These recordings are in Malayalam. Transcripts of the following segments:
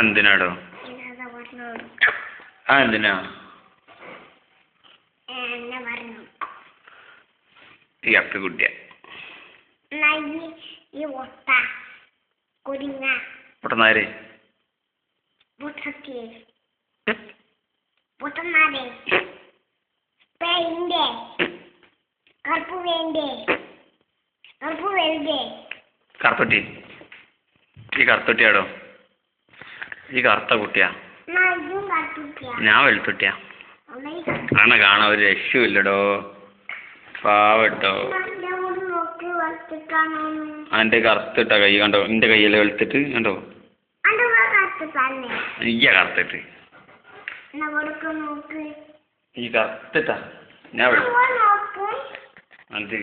എന്തിനാടോ? എന്തിനാ? ഈ അപ്പി കുട്ടിയ പൊട്ടനാരെ കറുത്തൊട്ടി. ഈ കറുത്തൊട്ടിയാടോ? ഈ കറുത്ത കുട്ടിയാ? ഞാൻ വെളുത്തൊട്ടിയാ. അങ്ങനെ കാണാൻ ഒരു രക്ഷയില്ലടോ. പാവട്ടോ. എന്റെ കറുത്തിട്ട കൈ കണ്ടോ? എന്റെ കയ്യില് വെളുത്തിട്ട് കണ്ടോ? ഇയ്യ കറുത്തിട്ട് ഈ കറുത്തിട്ടാ ഞാൻ എന്ത്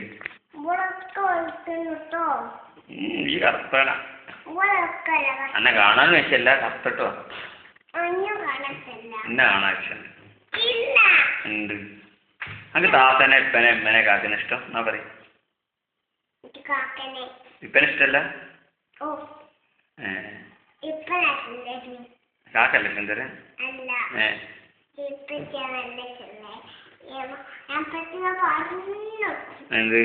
ഈ കറുത്താനാ എന്നെ കാണാൻ വെച്ചല്ല കറുത്തിട്ടോ. എന്നെ കാണാൻ വെച്ച ഉണ്ട്. എനിക്ക് താത്തനെ ഇപ്പനെ എമ്മനെ കാക്കനെ ഇഷ്ടം എന്നാ പറയും. ഇപ്പനെ ഇഷ്ടല്ല? കാക്കല്ലേ സുന്ദരൻ? എന്ത്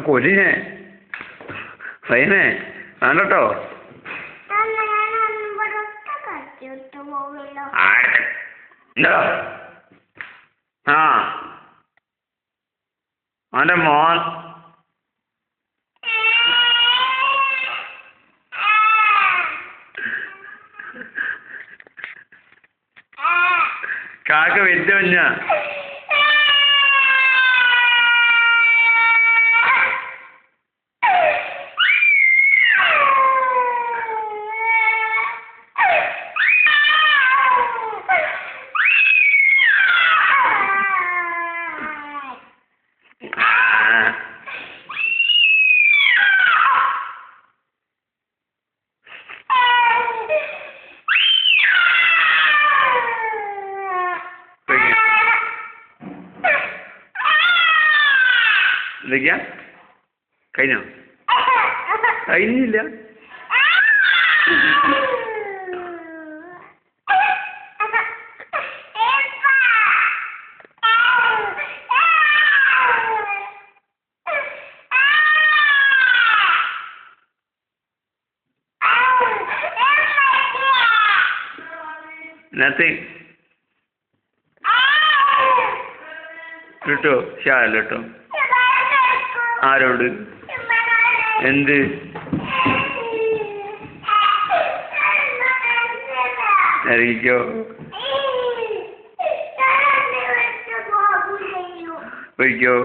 കൊലിനെ ഫൈനെ വേണ്ടട്ടോ. ആ അവന്റെ മോൻ കാക്ക വലിയ മഞ്ഞ എന്തൊക്കെയാ കഴിഞ്ഞോ? കഴിഞ്ഞില്ല. Nothing. കേട്ടോ ഷാല കേട്ടോ. ആരോട്? എന്ത്? അറിയിക്കോ? പോയിക്കോ.